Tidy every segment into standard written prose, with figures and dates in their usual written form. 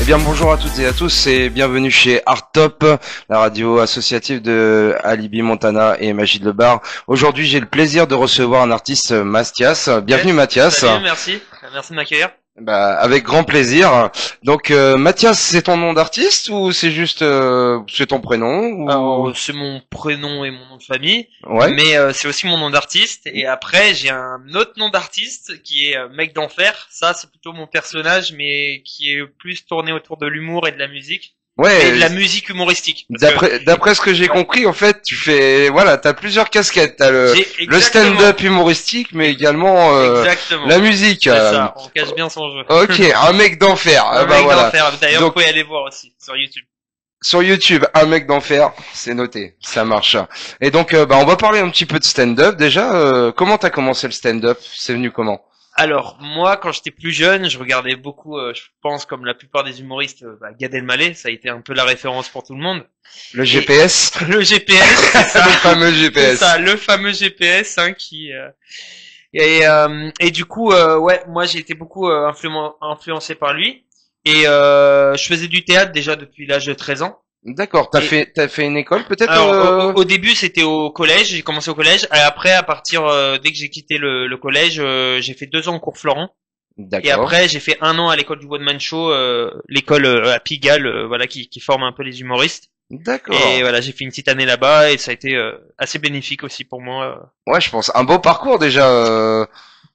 bien bonjour à toutes et à tous et bienvenue chez Art Top, la radio associative de Alibi Montana et Magie de Le Bar. Aujourd'hui j'ai le plaisir de recevoir un artiste, Mathias. Bienvenue Mathias. Salut, merci. Merci de m'accueillir. Bah, avec grand plaisir. Donc Mathias, c'est ton nom d'artiste ou c'est juste c'est ton prénom ou... Alors, c'est mon prénom et mon nom de famille, Ouais. mais c'est aussi mon nom d'artiste. Et après, j'ai un autre nom d'artiste qui est Mec d'Enfer. Ça, c'est plutôt mon personnage, mais qui est plus tourné autour de l'humour et de la musique. Ouais. Et de la musique humoristique. Parce que- D'après ce que j'ai compris, en fait, tu fais t'as plusieurs casquettes. T'as le Exactement. stand-up humoristique, mais également Exactement. la musique. C'est ça, on cache bien son jeu. Ok, un mec d'enfer. Un Bah Mec voilà. d'Enfer. D'ailleurs, Donc- vous pouvez aller voir aussi sur YouTube. Sur YouTube, un mec d'enfer, c'est noté, ça marche. Et donc, on va parler un petit peu de stand-up déjà. Comment t'as commencé le stand-up? C'est venu comment? Alors, moi, quand j'étais plus jeune, je regardais beaucoup, je pense, comme la plupart des humoristes, Gad Elmaleh, ça a été un peu la référence pour tout le monde. Le GPS, Le GPS, c'est ça. le fameux C'est GPS. ça, le fameux GPS, hein, qui... et du coup, ouais, moi, j'ai été beaucoup influencé par lui. Et je faisais du théâtre déjà depuis l'âge de 13 ans. D'accord. T'as fait une école peut-être? Alors, au début, c'était au collège. J'ai commencé au collège. Et après, à partir dès que j'ai quitté le collège, j'ai fait 2 ans au cours Florent. Et D'accord. après, j'ai fait 1 an à l'école du One Man Show, l'école à Pigalle, voilà, qui forme un peu les humoristes. D'accord. Et voilà, j'ai fait une petite année là-bas et ça a été assez bénéfique aussi pour moi. Ouais, je pense un beau parcours déjà.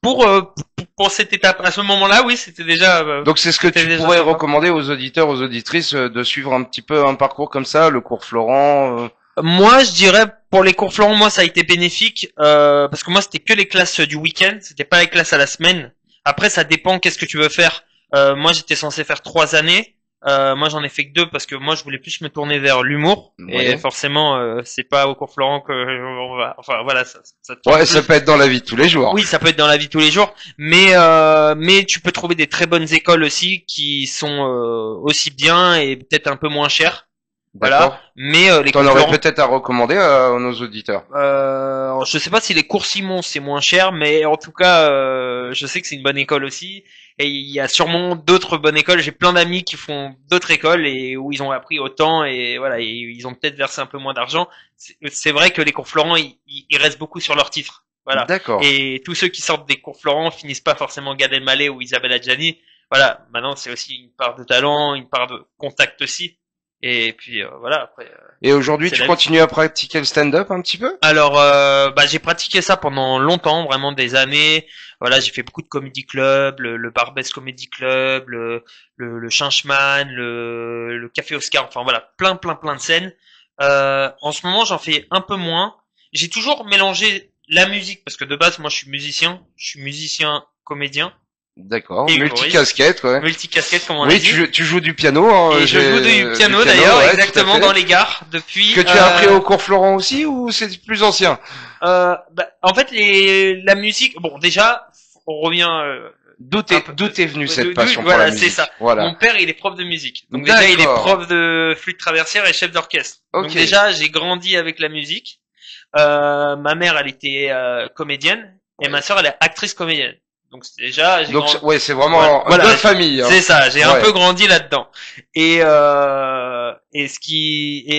Pour cette étape, à ce moment-là, oui, c'était déjà. Donc c'est ce que C'était tu déjà pourrais sympa. recommander aux auditeurs, aux auditrices de suivre un petit peu un parcours comme ça, le cours Florent. Moi, je dirais pour les cours Florent, moi, ça a été bénéfique parce que moi, c'était que les classes du week-end, c'était pas les classes à la semaine. Après, ça dépend qu'est-ce que tu veux faire. Moi, j'étais censé faire 3 années. Moi, j'en ai fait que 2 parce que moi, je voulais plus me tourner vers l'humour. Ouais. Et forcément, c'est pas au cours Florent que on va. Enfin, voilà, ça te Ouais, ça peut être dans la vie de tous les jours. Oui, ça peut être dans la vie de tous les jours, mais tu peux trouver des très bonnes écoles aussi qui sont aussi bien et peut-être un peu moins chères. D'accord. Voilà. Mais les T'en cours aurais Florent, peut-être à recommander à nos auditeurs. je sais pas si les cours Simon c'est moins cher, mais en tout cas, je sais que c'est une bonne école aussi. Et il y a sûrement d'autres bonnes écoles. J'ai plein d'amis qui font d'autres écoles et où ils ont appris autant et voilà, et ils ont peut-être versé un peu moins d'argent. C'est vrai que les cours Florent, ils restent beaucoup sur leur titre. Voilà. D'accord. Et tous ceux qui sortent des cours Florent finissent pas forcément Gad Elmaleh ou Isabelle Adjani. Voilà. Maintenant, c'est aussi une part de talent, une part de contact aussi. Et puis voilà. Après. Et aujourd'hui, c'est tu la vie. continues à pratiquer le stand-up un petit peu? Alors, j'ai pratiqué ça pendant longtemps, vraiment des années. Voilà, j'ai fait beaucoup de comedy club, le Barbès Comedy Club, le Chinchman, le Café Oscar. Enfin voilà, plein de scènes. En ce moment, j'en fais un peu moins. J'ai toujours mélangé la musique parce que de base, moi, je suis musicien comédien, D'accord. Et Multicasquette, ouais. multicasquette comme on a Oui, dit. tu joues du piano. Hein, Et je joue du piano d'ailleurs, ouais, tout à exactement fait. dans les gares depuis. Que tu as appris au cours Florent aussi ou c'est plus ancien? En fait, la musique. Bon, déjà, on revient. D'où un peu- est venue cette d'où- passion pour voilà, la musique? c'est ça. Voilà. Mon père, il est prof de musique. Donc déjà, il est D'accord. prof de flûte traversière et chef d'orchestre. Ok. Donc déjà, j'ai grandi avec la musique. Ma mère, elle était comédienne et Ouais. ma sœur, elle est actrice comédienne. Donc déjà, Donc ouais, c'est vraiment Voilà. deux familles. Hein. c'est ça. J'ai un Ouais. peu grandi là-dedans. Et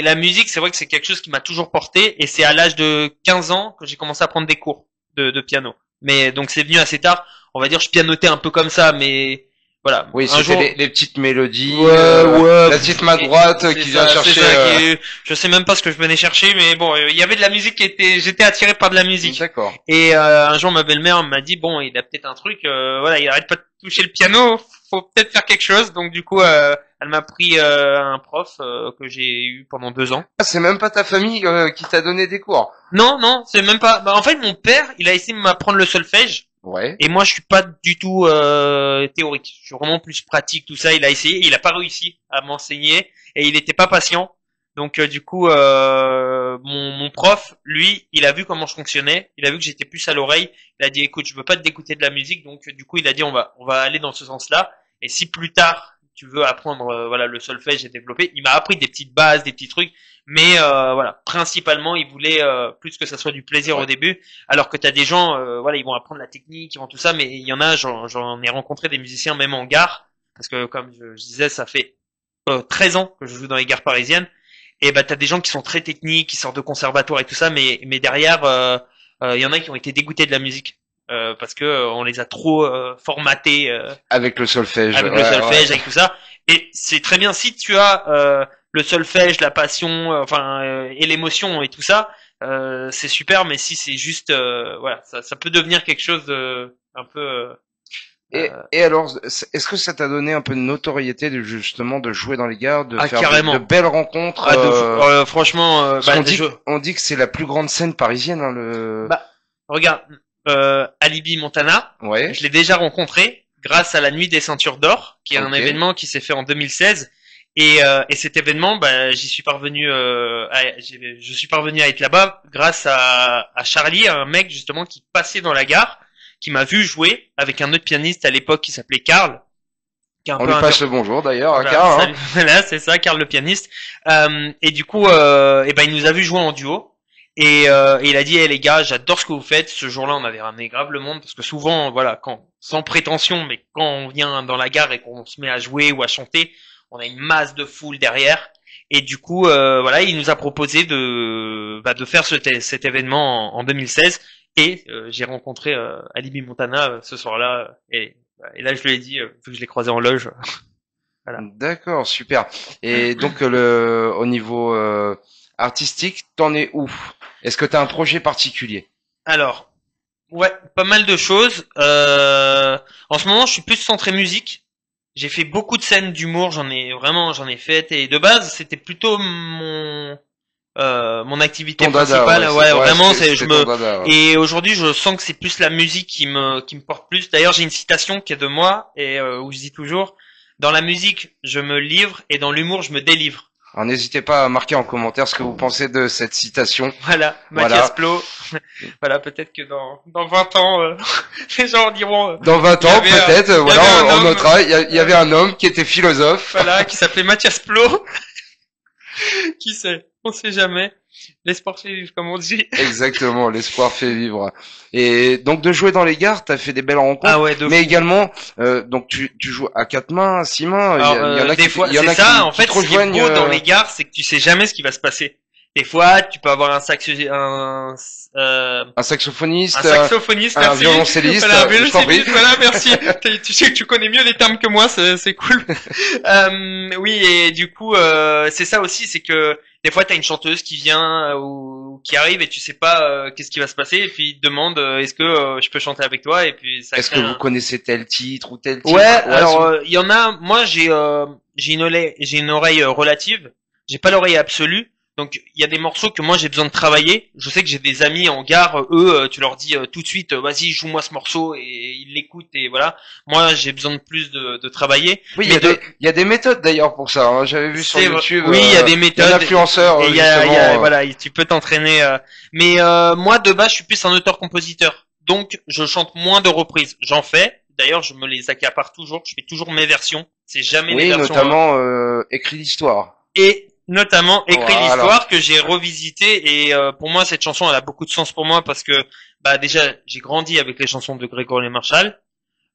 la musique, c'est vrai que c'est quelque chose qui m'a toujours porté. Et c'est à l'âge de 15 ans que j'ai commencé à prendre des cours de piano. Mais donc c'est venu assez tard. On va dire, je pianotais un peu comme ça, mais voilà. Oui, un c'était jour, les petites mélodies, ouais, la petite main droite c'est qui ça, vient c'est chercher. ça je sais même pas ce que je venais chercher, mais bon, il y avait de la musique j'étais attiré par de la musique. D'accord. Et un jour, ma belle-mère m'a dit, bon, il a peut-être un truc, voilà, il arrête pas de toucher le piano, faut peut-être faire quelque chose. Donc du coup, elle m'a pris un prof que j'ai eu pendant 2 ans. Ah, c'est même pas ta famille qui t'a donné des cours. Non, c'est même pas. Bah, en fait, mon père, il a essayé de m'apprendre le solfège. Ouais. Et moi, je suis pas du tout théorique. Je suis vraiment plus pratique, tout ça. Il a essayé, il a pas réussi à m'enseigner et il était pas patient. Donc du coup, mon prof, lui, il a vu comment je fonctionnais. Il a vu que j'étais plus à l'oreille. Il a dit, écoute, je veux pas te dégoûter de la musique. Donc du coup, il a dit, on va aller dans ce sens-là. Et si plus tard tu veux apprendre, voilà, le solfège et développer, il m'a appris des petites bases, des petits trucs. Mais voilà, principalement, il voulait plus que ça soit du plaisir au début, alors que t'as des gens, voilà, ils vont apprendre la technique, ils vont tout ça, mais il y en a, j'en ai rencontré des musiciens même en gare, parce que comme je disais, ça fait 13 ans que je joue dans les gares parisiennes. Et bah t'as des gens qui sont très techniques, qui sortent de conservatoire et tout ça, mais derrière, y en a qui ont été dégoûtés de la musique. Parce que on les a trop formatés Avec le solfège. avec le solfège, avec tout ça. Et c'est très bien si tu as le solfège, la passion, et l'émotion et tout ça, c'est super. Mais si c'est juste, voilà, ça peut devenir quelque chose de un peu. Et alors, est-ce que ça t'a donné un peu de notoriété de justement de jouer dans les gares, de faire carrément. de belles rencontres Franchement, on dit que c'est la plus grande scène parisienne, hein, le. Bah, regarde, Alibi Montana, Ouais. je l'ai déjà rencontré grâce à la Nuit des Ceintures d'Or, qui est un événement qui s'est fait en 2016. Et cet événement, bah, je suis parvenu à être là-bas grâce à Charlie, un mec justement qui passait dans la gare, qui m'a vu jouer avec un autre pianiste à l'époque qui s'appelait Karl. On lui passe le bonjour d'ailleurs, voilà, à Karl. Hein. Voilà, c'est ça, Karl le pianiste. Et du coup, il nous a vu jouer en duo. Et il a dit, les gars, j'adore ce que vous faites. Ce jour-là, on avait ramené grave le monde parce que souvent, voilà, sans prétention, mais quand on vient dans la gare et qu'on se met à jouer ou à chanter, on a une masse de foule derrière. Et du coup, il nous a proposé de faire cet événement en 2016. Et j'ai rencontré Alibi Montana ce soir-là. Et là, je lui ai dit, vu que je l'ai croisé en loge. Voilà. D'accord, super. Et donc au niveau artistique, t'en es où? Est-ce que t'as un projet particulier? Alors, ouais, pas mal de choses. En ce moment, je suis plus centré musique. J'ai fait beaucoup de scènes d'humour, j'en ai fait. Et de base, c'était plutôt mon activité principale. Et aujourd'hui, je sens que c'est plus la musique qui me porte plus. D'ailleurs, j'ai une citation qui est de moi et où je dis toujours: dans la musique, je me livre et dans l'humour, je me délivre. Alors n'hésitez pas à marquer en commentaire ce que vous pensez de cette citation. Voilà, Mathias Plot. Voilà, peut-être que dans 20 ans, les gens diront... dans 20 ans, peut-être, on notera, il y avait un homme qui était philosophe. Voilà, qui s'appelait Mathias Plot. Qui sait? On sait jamais. L'espoir fait vivre, comme on dit. Exactement, l'espoir fait vivre. Et donc de jouer dans les gares, t'as fait des belles rencontres. Ah ouais, mais également, donc tu joues à 4 mains, à 6 mains. Alors, il y en a des fois, c'est ça. En fait, ce qui est beau dans les gares, c'est que tu sais jamais ce qui va se passer. Des fois, tu peux avoir un saxophoniste, un violoncelliste, voilà, merci. Tu sais que tu connais mieux les termes que moi, c'est cool. Oui, et du coup, c'est ça aussi, c'est que des fois, t'as une chanteuse qui vient ou qui arrive et tu sais pas qu'est-ce qui va se passer, et puis il te demande est-ce que je peux chanter avec toi, et puis ça. Est-ce que vous connaissez tel titre ou tel titre? Ouais, alors il y en a. Moi, j'ai une oreille relative. J'ai pas l'oreille absolue. Donc il y a des morceaux que moi j'ai besoin de travailler. Je sais que j'ai des amis en gare, eux, tu leur dis tout de suite, vas-y, joue-moi ce morceau, et ils l'écoutent, et voilà. Moi j'ai besoin de plus de travailler. Oui, il y a des méthodes d'ailleurs pour ça. Hein. J'avais vu sur YouTube. Oui, il y a des méthodes. Influenceurs. Et voilà, tu peux t'entraîner. Mais moi de base je suis plus un auteur-compositeur, donc je chante moins de reprises. J'en fais. D'ailleurs, je me les accapare toujours. Je fais toujours mes versions. C'est jamais des versions. Oui, notamment écrit l'histoire. Et notamment écrit l'histoire que j'ai revisité, et pour moi cette chanson elle a beaucoup de sens pour moi parce que déjà j'ai grandi avec les chansons de Grégory Le Marchal.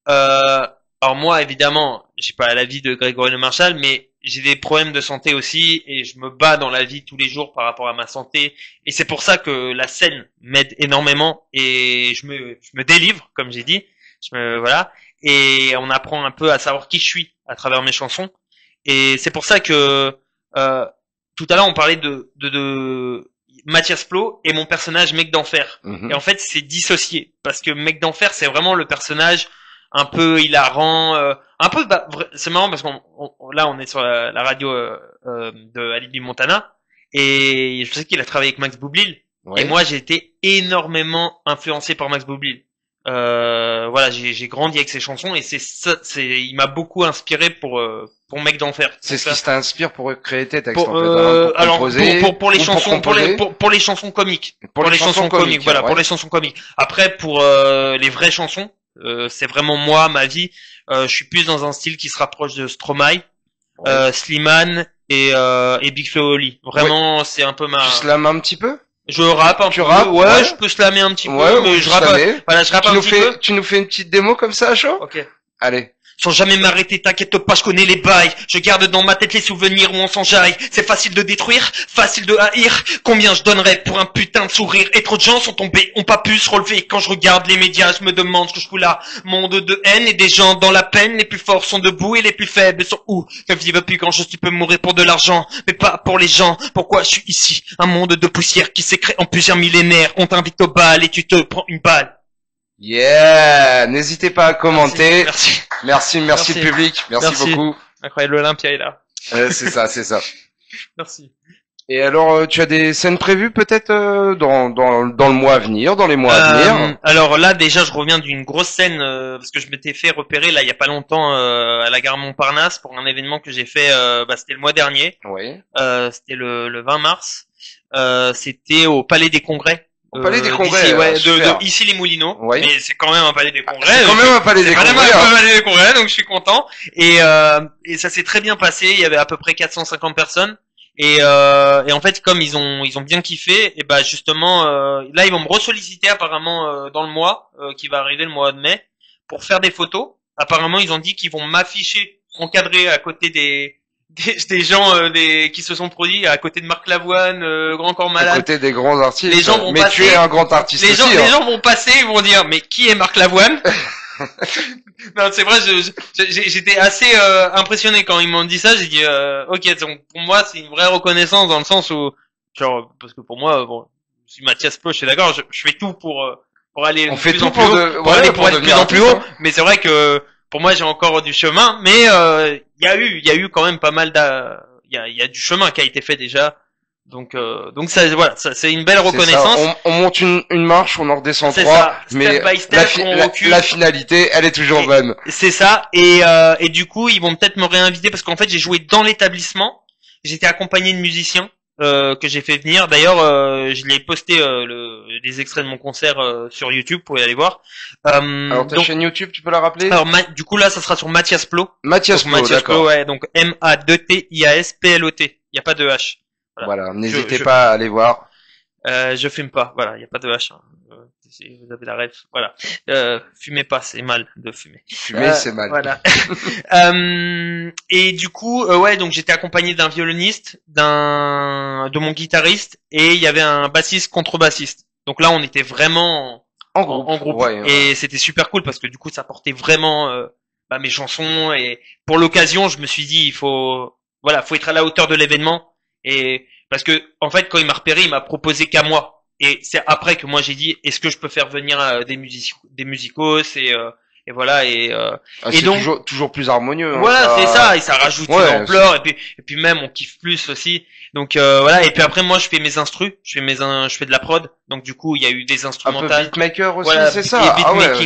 Alors moi évidemment j'ai pas la vie de Grégory Le Marchal, mais j'ai des problèmes de santé aussi et je me bats dans la vie tous les jours par rapport à ma santé, et c'est pour ça que la scène m'aide énormément et je me délivre, comme j'ai dit. Voilà, et on apprend un peu à savoir qui je suis à travers mes chansons, et c'est pour ça que tout à l'heure on parlait de Mathias Plot et mon personnage Mec d'Enfer. Et en fait c'est dissocié, parce que Mec d'Enfer c'est vraiment le personnage un peu hilarant, un peu c'est marrant parce là on est sur la radio de Alibi Montana, et je sais qu'il a travaillé avec Max Boublil, et moi j'ai été énormément influencé par Max Boublil. Voilà, j'ai grandi avec ses chansons, et il m'a beaucoup inspiré pour Mec d'Enfer. C'est ce qui t'inspire pour créer tes textes, pour, en fait, hein, pour les chansons, pour les chansons comiques. Pour les chansons comiques, voilà, pour les chansons comiques. Après, pour les vraies chansons, c'est vraiment moi, ma vie. Je suis plus dans un style qui se rapproche de Stromae, Slimane et Big Flo et Oli. Vraiment, c'est un peu ma... Tu slames un petit peu? Je rappe un peu. Ouais, je peux slammer un petit peu, mais je rappe. Voilà, je rappe un petit peu. Tu nous fais une petite démo comme ça, à chaud? Ok. Allez. sans jamais m'arrêter, t'inquiète pas, je connais les bails. Je garde dans ma tête les souvenirs où on s'enjaille. C'est facile de détruire, facile de haïr. Combien je donnerais pour un putain de sourire? Et trop de gens sont tombés, ont pas pu se relever. Quand je regarde les médias, je me demande ce que je fous là. Monde de haine et des gens dans la peine. Les plus forts sont debout et les plus faibles sont où? Ne vivent plus quand je suis peux mourir pour de l'argent, mais pas pour les gens. Pourquoi je suis ici? Un monde de poussière qui s'écrée en plusieurs millénaires. On t'invite au bal et tu te prends une balle. Yeah, n'hésitez pas à commenter. Merci le public, merci beaucoup. Incroyable, l'Olympia est là. C'est ça. Merci. Et alors, tu as des scènes prévues peut-être dans le mois à venir, dans les mois à venir? Alors là, déjà, je reviens d'une grosse scène parce que je m'étais fait repérer là il y a pas longtemps à la gare Montparnasse pour un événement que j'ai fait. C'était le mois dernier. Oui. C'était le 20 mars. C'était au Palais des Congrès. Au Palais des Congrès, d'ici, ouais, super. ici les Moulineaux. Oui. Mais c'est quand même un Palais des Congrès. C'est quand même un Palais des Congrès. Un Palais des Congrès, donc je suis content. Et ça s'est très bien passé. Il y avait à peu près 450 personnes. Et en fait, comme ils ont bien kiffé, et bah justement, là ils vont me ressolliciter apparemment dans le mois qui va arriver le mois de mai pour faire des photos. Apparemment, ils ont dit qu'ils vont m'afficher encadré à côté des gens qui se sont produits à côté de Marc Lavoine, Grand Corps Malade. À côté des grands artistes. Les gens vont mais passer, tu es un grand artiste les aussi. Les gens vont passer, ils vont dire mais qui est Marc Lavoine? Non, c'est vrai, j'étais assez impressionné quand ils m'ont dit ça. J'ai dit ok, donc pour moi c'est une vraie reconnaissance dans le sens où genre parce que pour moi bon, je suis Mathias Plo, je suis d'accord, je fais tout pour aller On fait plus tout en plus pour haut, de, pour aller pour être de plus en plus haut. Hein. Mais c'est vrai que pour moi j'ai encore du chemin, mais il y a eu quand même pas mal il y a du chemin qui a été fait déjà. Donc ça voilà, ça c'est une belle reconnaissance. On monte une marche, on en redescend c'est trois, ça. mais Step by step, on recule. La finalité, elle est toujours bonne. C'est ça. Et du coup, ils vont peut-être me réinviter parce qu'en fait, j'ai joué dans l'établissement. J'étais accompagné de musiciens que j'ai fait venir. D'ailleurs, je l'ai posté les extraits de mon concert sur YouTube, vous pouvez aller voir. Alors ta chaîne YouTube, tu peux la rappeler? Alors du coup là, ça sera sur Mathias Plot. Mathias Plot, d'accord. Ouais, donc M-A-2-T-I-A-S-P-L-O-T. Il y a pas de H. Voilà, n'hésitez pas à aller voir. Je fume pas, voilà, il y a pas de H. Hein. Si vous avez la rêve, voilà. Fumez pas, c'est mal de fumer. Fumer, c'est mal. Voilà. Et du coup, ouais, donc j'étais accompagné d'un violoniste, de mon guitariste, et il y avait un bassiste contrebassiste. Donc là, on était vraiment en groupe. Ouais, et c'était super cool parce que du coup, ça portait vraiment mes chansons. Et pour l'occasion, je me suis dit, faut être à la hauteur de l'événement. Et parce que en fait quand il m'a repéré, il m'a proposé qu'à moi et c'est après que moi j'ai dit est-ce que je peux faire venir des musicos et voilà et donc toujours plus harmonieux hein, voilà c'est ça et ça rajoute une ampleur et puis même on kiffe plus aussi donc voilà et puis après moi je fais mes instrus je fais de la prod donc du coup il y a eu des instrumentales un peu beatmaker aussi voilà, c'est ça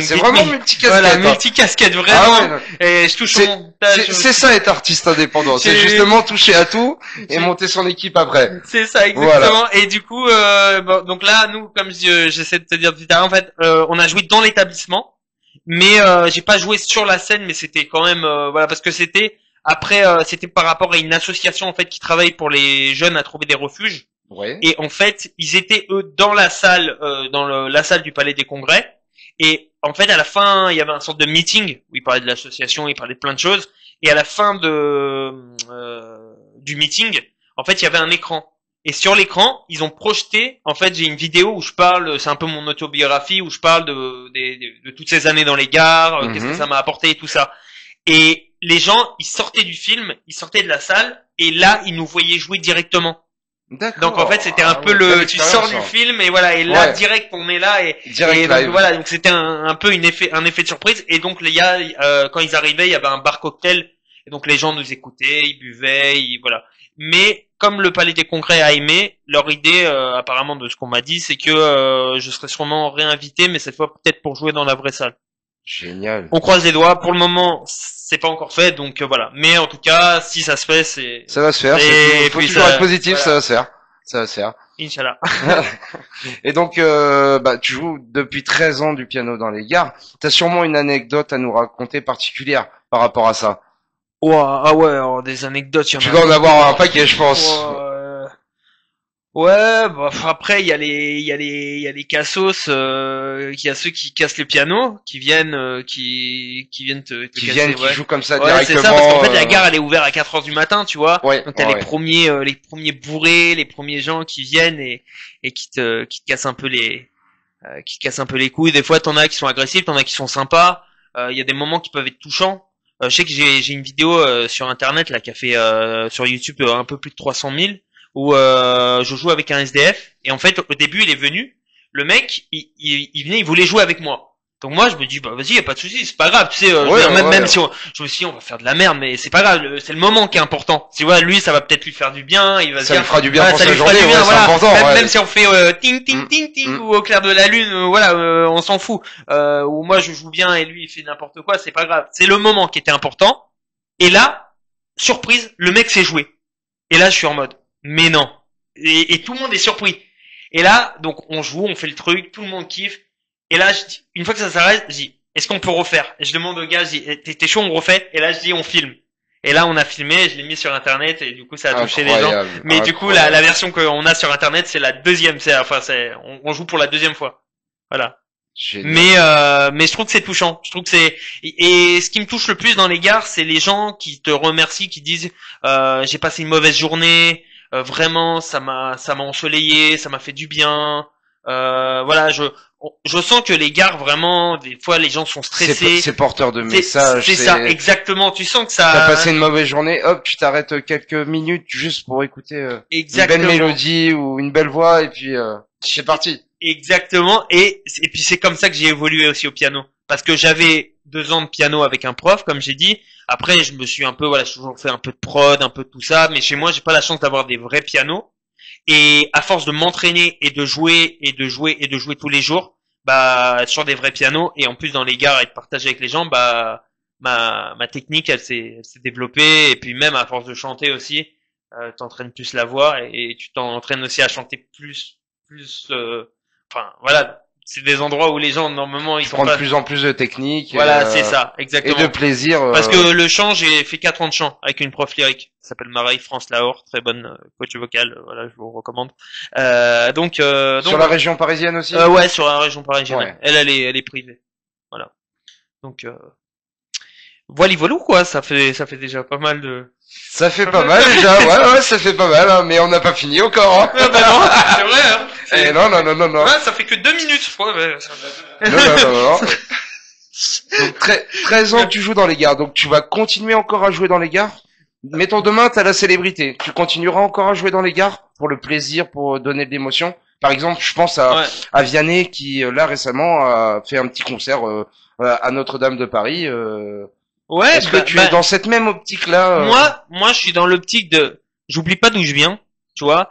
c'est vraiment multicasquette voilà multicasquette vraiment et je touche au montage c'est ça être artiste indépendant c'est justement toucher à tout et monter son équipe après c'est ça exactement et du coup donc là nous comme j'essaie de te dire tout à l'heure en fait on a joué dans l'établissement mais j'ai pas joué sur la scène mais c'était quand même voilà parce que c'était après c'était par rapport à une association en fait qui travaille pour les jeunes à trouver des refuges. Ouais. Et en fait, ils étaient eux dans la salle la salle du Palais des Congrès et en fait à la fin, il y avait un sorte de meeting où ils parlaient de l'association, ils parlaient de plein de choses et à la fin du meeting, en fait, il y avait un écran. Et sur l'écran, ils ont projeté, en fait, j'ai une vidéo où je parle, c'est un peu mon autobiographie, où je parle de toutes ces années dans les gares, qu'est-ce que ça m'a apporté et tout ça. Et les gens, ils sortaient du film, ils sortaient de la salle, et là, ils nous voyaient jouer directement. D'accord. Donc en fait, c'était un peu tu sors du film, et voilà, et là, direct, on est là, et donc, voilà, donc c'était un peu un effet de surprise, et donc, les gars, quand ils arrivaient, il y avait un bar cocktail, et donc les gens nous écoutaient, ils buvaient, voilà. Mais comme le Palais des Congrès a aimé, leur idée, apparemment de ce qu'on m'a dit, c'est que je serais sûrement réinvité, mais cette fois peut-être pour jouer dans la vraie salle. Génial. On croise les doigts. Pour le moment, c'est pas encore fait, donc voilà. Mais en tout cas, si ça se fait, ça va se faire. Il faut toujours être positif, voilà. Ça va se faire. Ça va se faire. Inch'Allah. Et donc, tu joues depuis 13 ans du piano dans les gares. T'as sûrement une anecdote à nous raconter particulière par rapport à ça. Ah ouais, alors, des anecdotes, tu dois en avoir un paquet, je pense. Ouais, bah, après il y a les cassos, il y a ceux qui cassent les pianos, qui viennent te Qui casser, viennent, qui ouais. jouent comme ça Ouais, c'est ça, parce qu'en directement. fait la gare elle est ouverte à 4 heures du matin, tu vois. Ouais, Donc t'as ouais. les premiers bourrés, les premiers gens qui viennent et qui te cassent un peu qui te cassent un peu les couilles. Des fois t'en as qui sont agressifs, t'en as qui sont sympas. Il y a des moments qui peuvent être touchants. Je sais que j'ai une vidéo sur internet là qui a fait sur YouTube un peu plus de 300 000 où je joue avec un SDF et en fait au début il est venu, le mec il venait, il voulait jouer avec moi. Donc moi je me dis bah vas-y y a pas de souci, c'est pas grave, tu sais, je veux Ouais, dire, même ouais. si je me suis dit on va faire de la merde mais c'est pas grave, c'est le moment qui est important. Tu vois, lui ça va peut-être lui faire du bien, il va se Ça dire lui fera du bien voilà, pour ça sa lui fera journée, du bien, ouais, c'est voilà. important, Même, ouais. même si on fait ting ting Mm, ting ting mm. ou au clair de la lune, voilà, on s'en fout. Ou moi je joue bien et lui il fait n'importe quoi, c'est pas grave. C'est le moment qui était important. Et là, surprise, le mec s'est joué. Et là je suis en mode mais non. Et tout le monde est surpris. Et là, donc on joue, on fait le truc, tout le monde kiffe. Et là, une fois que ça s'arrête, je dis, est-ce qu'on peut refaire? Et je demande au gars, je dis, t'es chaud, on refait? Et là, je dis, on filme. Et là, on a filmé, je l'ai mis sur internet et du coup, ça a touché les gens. Incroyable, Mais du coup, incroyable. la version qu'on a sur internet, c'est la deuxième. On joue pour la deuxième fois. Voilà. Génial. Mais je trouve que c'est touchant. Je trouve que et ce qui me touche le plus dans les gares, c'est les gens qui te remercient, qui disent j'ai passé une mauvaise journée, vraiment ça m'a ensoleillé, ça m'a fait du bien. Voilà, je sens que les gares vraiment des fois les gens sont stressés. C'est porteur de messages. C'est ça exactement. Tu sens que ça. T'as passé une mauvaise journée, hop, tu t'arrêtes quelques minutes juste pour écouter une belle Exactement. mélodie ou une belle voix et puis c'est parti. Exactement. Et puis c'est comme ça que j'ai évolué aussi au piano. Parce que j'avais 2 ans de piano avec un prof, comme j'ai dit. Après, je me suis un peu, voilà, j'ai toujours fait un peu de prod, un peu de tout ça. Mais chez moi, j'ai pas la chance d'avoir des vrais pianos. Et à force de m'entraîner et de jouer et de jouer et de jouer tous les jours, bah, sur des vrais pianos et en plus dans les gares et de partager avec les gens, bah, ma technique, elle s'est développée. Et puis même à force de chanter aussi, t'entraînes plus la voix et tu t'entraînes aussi à chanter plus. Enfin, voilà, c'est des endroits où les gens normalement ils Tu sont prends de pas. plus en plus de techniques Voilà, c'est ça, et exactement. de plaisir. Parce que le chant, j'ai fait 4 ans de chant avec une prof lyrique. Elle s'appelle Marie France Lahore, très bonne coach vocale. Voilà, je vous recommande. Sur la région parisienne aussi. ouais, sur la région parisienne. Ouais. Elle est privée. Voilà. Donc, voilà, quoi. Ça fait déjà pas mal de. Ça fait pas mal déjà, ouais, ça fait pas mal, hein, mais on n'a pas fini encore. Hein. Ah bah non, c'est vrai. Hein. Eh, non. Ouais, ça fait que 2 minutes, je crois. Ouais. Non. Donc 13 ans que tu joues dans les gares, donc tu vas continuer encore à jouer dans les gares. Mettons demain, t'as la célébrité. Tu continueras encore à jouer dans les gares pour le plaisir, pour donner de l'émotion. Par exemple, je pense Ouais. à Vianney qui là récemment a fait un petit concert à Notre-Dame de Paris. Ouais, Est-ce que tu es dans cette même optique-là moi, je suis dans l'optique de, j'oublie pas d'où je viens, tu vois.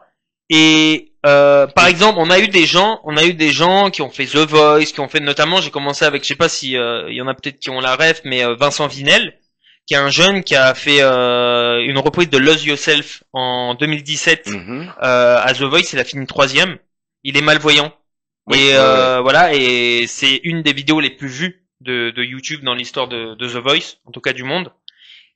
Et par exemple, on a eu des gens qui ont fait The Voice, qui ont fait notamment, j'ai commencé avec, je sais pas si il y en a peut-être qui ont la ref, mais Vincent Vinel, qui est un jeune qui a fait une reprise de Lose Yourself en 2017 Mhm. à The Voice, il a fini 3e. Il est malvoyant. Oui, Et ouais. voilà, et c'est une des vidéos les plus vues de YouTube dans l'histoire de The Voice, en tout cas du monde.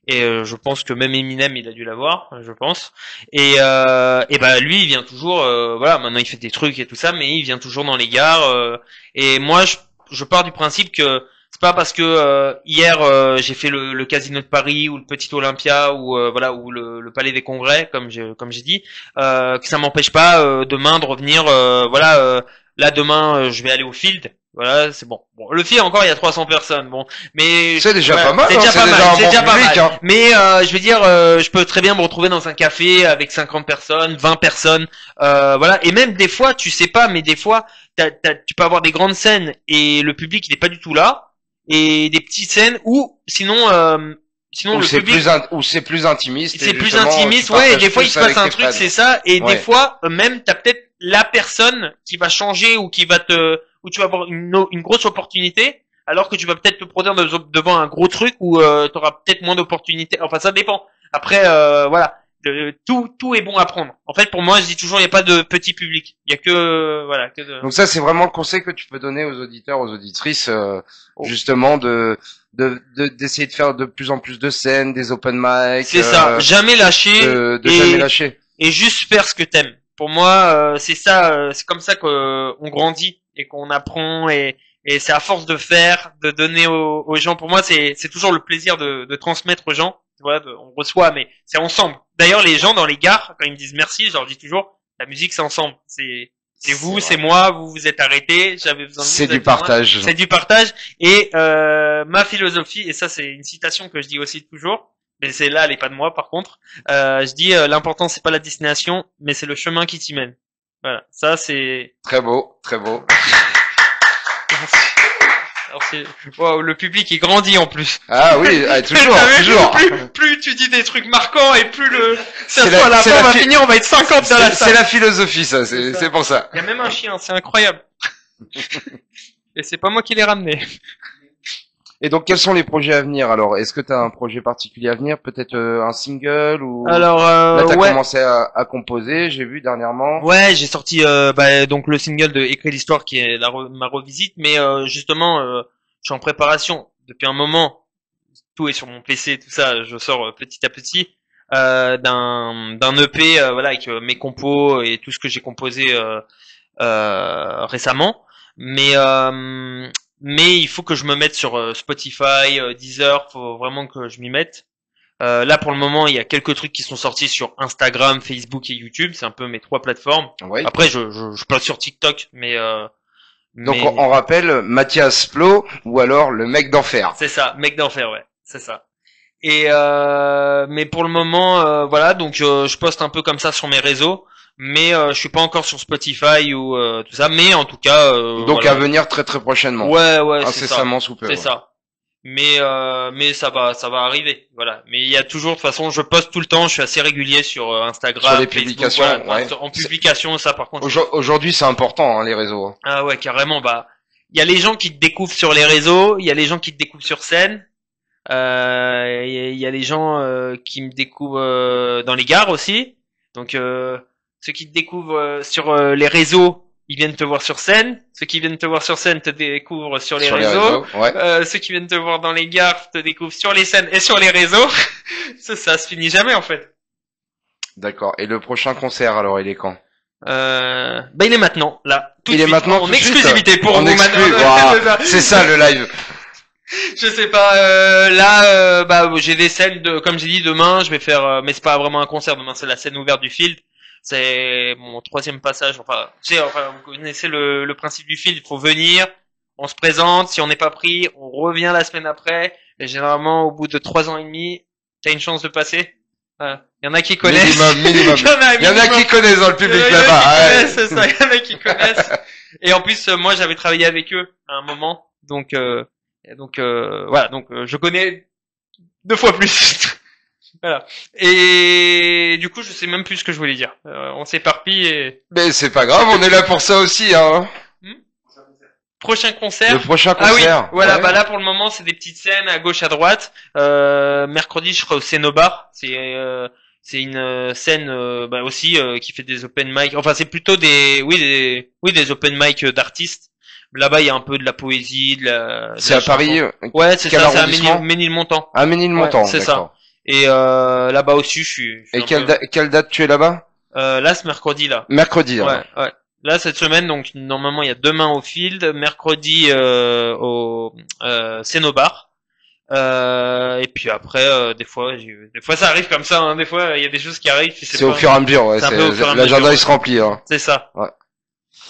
Et je pense que même Eminem il a dû l'avoir, je pense. Et bah lui il vient toujours, voilà, maintenant il fait des trucs et tout ça, mais il vient toujours dans les gares. Et moi je pars du principe que c'est pas parce que hier j'ai fait le Casino de Paris ou le Petit Olympia ou voilà ou le Palais des Congrès comme j'ai dit que ça m'empêche pas demain de revenir. Voilà, là demain je vais aller au Field. Voilà, c'est bon. Bon, le Field encore il y a 300 personnes. Bon, mais C'est déjà voilà, pas mal. c'est hein, déjà pas mal. un C'est bon déjà pas public, mal. hein. Mais je veux dire, je peux très bien me retrouver dans un café avec 50 personnes, 20 personnes, voilà. Et même des fois, tu sais pas, mais des fois, tu peux avoir des grandes scènes et le public il est pas du tout là, et des petites scènes où sinon Ou le c'est public plus intimiste. et c'est plus justement, intimiste, tu ouais. Et partages des fois il plus se passe avec un tes truc, fans. c'est ça. Et Ouais. des fois même t'as peut-être la personne qui va changer ou qui va où tu vas avoir une grosse opportunité, alors que tu vas peut-être te produire devant un gros truc où tu auras peut-être moins d'opportunités. Enfin, ça dépend. Après, voilà, tout est bon à prendre. En fait, pour moi, je dis toujours, il n'y a pas de petit public. Il y a que voilà, que de. Donc ça, c'est vraiment le conseil que tu peux donner aux auditeurs, aux auditrices, Oh. justement d'essayer de faire de plus en plus de scènes, des open mic. C'est ça. Jamais lâcher de jamais lâcher. et juste faire ce que t'aimes. Pour moi, c'est ça, c'est comme ça qu'on grandit et qu'on apprend et c'est à force de faire, de donner aux gens. Pour moi, c'est toujours le plaisir de transmettre aux gens. Tu vois, on reçoit, mais c'est ensemble. D'ailleurs, les gens dans les gares, quand ils me disent merci, je leur dis toujours, la musique c'est ensemble. C'est vous, c'est moi, vous vous êtes arrêtés, j'avais besoin de vous. C'est du partage. C'est du partage. Et ma philosophie, et ça c'est une citation que je dis aussi toujours, mais c'est là, elle est pas de moi par contre. Je dis l'important c'est pas la destination, mais c'est le chemin qui t'y mène. Voilà, ça c'est Très beau, très beau. Alors wow, le public il grandit en plus. Ah oui, toujours, toujours. Plus tu dis des trucs marquants et plus ça C'est soit à la fin, on va fi- finir, on va être 50 dans la C'est salle. la philosophie, ça, c'est pour ça. Il y a même un chien, c'est incroyable. Et c'est pas moi qui l'ai ramené. Et donc, quels sont les projets à venir alors? Est-ce que tu as un projet particulier à venir? Peut-être un single ou... Alors, Là, t'as ouais. commencé à composer, j'ai vu dernièrement. Ouais, j'ai sorti donc le single de Écrire l'histoire qui est ma revisite, mais justement, je suis en préparation depuis un moment. Tout est sur mon PC, tout ça, je sors petit à petit d'un EP, voilà, avec mes compos et tout ce que j'ai composé récemment. Mais il faut que je me mette sur Spotify, Deezer, faut vraiment que je m'y mette. Là pour le moment il y a quelques trucs qui sont sortis sur Instagram, Facebook et YouTube, c'est un peu mes trois plateformes. Oui. Après je passe sur TikTok, mais Donc, on rappelle Mathias Plo ou alors le mec d'enfer. c'est ça, mec d'enfer, ouais, c'est ça. Et mais pour le moment voilà, donc je poste un peu comme ça sur mes réseaux, mais je suis pas encore sur Spotify ou tout ça, mais en tout cas Donc, voilà. à venir très très prochainement. Ouais, c'est ça. Incessamment sous peu. C'est ouais. ça. Mais ça va arriver, voilà. Mais il y a toujours, de toute façon, je poste tout le temps, je suis assez régulier sur Instagram, Sur les Facebook, publications, voilà. ouais. En publication, ça par contre. Aujourd'hui, c'est important, hein, les réseaux. Ah ouais, carrément, bah, il y a les gens qui te découvrent sur les réseaux, il y a les gens qui te découvrent sur scène, il y a les gens qui me découvrent dans les gares aussi. Donc ceux qui te découvrent sur les réseaux, ils viennent te voir sur scène. Ceux qui viennent te voir sur scène te découvrent sur les réseaux. Ouais. Ceux qui viennent te voir dans les gares te découvrent sur les scènes et sur les réseaux. ça se finit jamais en fait. D'accord. Et le prochain concert, alors, il est quand? Il est maintenant, là. Tout de Il est suite, maintenant, en tout de suite. exclusivité pour En vous. exclu, Maintenant. voilà. C'est ça le live. Je sais pas. J'ai des scènes comme j'ai dit, demain, je vais faire. Mais c'est pas vraiment un concert. Demain, c'est la scène ouverte du Field. C'est mon troisième passage. Enfin, vous connaissez le principe du Field. Il faut venir, on se présente. Si on n'est pas pris, on revient la semaine après. Et généralement, au bout de 3 ans et demi, t'as une chance de passer. Il y en a qui connaissent. Minimum. Il y en a qui connaissent dans le public là-bas. C'est ça. Il y en a qui connaissent. Et en plus, moi, j'avais travaillé avec eux à un moment. Donc voilà, donc je connais 2 fois plus. Voilà. Et du coup, je sais même plus ce que je voulais dire. On s'éparpille et Mais c'est pas grave, on est là pour ça aussi, hein. prochain concert. Le prochain Ah oui, concert. voilà, Ouais. bah là pour le moment, c'est des petites scènes à gauche à droite. Mercredi, je serai au Cénobar. C'est une scène aussi qui fait des open mic. Enfin, c'est plutôt des open mic d'artistes. Là-bas, il y a un peu de la poésie, C'est à Paris. Ouais, c'est quel ça, c'est à arrondissement Ménilmontant. À Ménilmontant, Ouais, c'est d'accord. Et là-bas aussi, je suis Et un peu- quelle date tu es là-bas? là, ce mercredi là. Mercredi. alors. Ouais. Là, cette semaine, donc normalement, il y a demain au Field, mercredi au Cénobar. Et puis après, des fois ça arrive comme ça. Hein, des fois, il y a des choses qui arrivent. C'est au fur et à mesure, ouais. C'est un peu au fur et à L'agenda mesure, il se remplit. Hein. C'est ça. Ouais.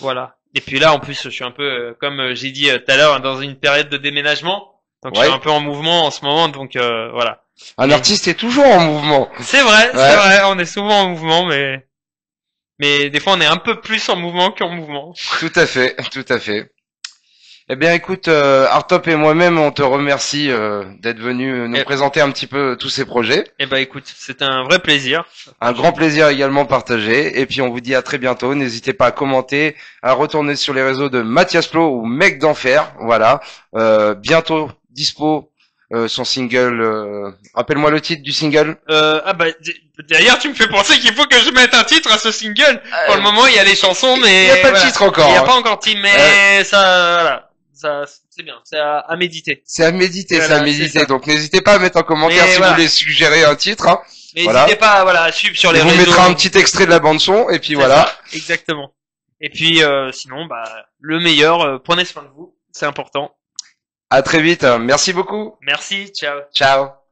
Voilà. Et puis là, en plus, je suis un peu, comme j'ai dit tout à l'heure, dans une période de déménagement. Donc je Ouais. suis un peu en mouvement en ce moment. Donc voilà. Un artiste est toujours en mouvement. C'est vrai, Ouais. c'est vrai. On est souvent en mouvement, mais des fois, on est un peu plus en mouvement qu'en mouvement. Tout à fait, tout à fait. Eh bien, écoute, Artop et moi-même, on te remercie d'être venu nous Et- présenter un petit peu tous ces projets. Eh ben, écoute, c'était un vrai plaisir. Un grand plaisir également partagé. Et puis, on vous dit à très bientôt. N'hésitez pas à commenter, à retourner sur les réseaux de Mathias Plo ou Mec d'Enfer. Voilà. Bientôt dispo son single. Rappelle-moi le titre du single. D'ailleurs, tu me fais penser qu'il faut que je mette un titre à ce single. Pour le moment, il y a les chansons, mais Il n'y a pas de voilà. titre encore. Il n'y a hein. pas encore de titre, mais ça, voilà. Ça, c'est bien. C'est à méditer. C'est à méditer, Voilà, c'est à c'est méditer. ça. Donc, n'hésitez pas à mettre en commentaire Mais si voilà. vous voulez suggérer un titre. Hein. Mais Voilà. n'hésitez pas à suivre sur les On vous réseaux. mettra un petit extrait de la bande son et puis C'est voilà. ça, exactement. Et puis sinon, le meilleur, prenez soin de vous, c'est important. À très vite. Merci beaucoup. Merci, ciao. Ciao.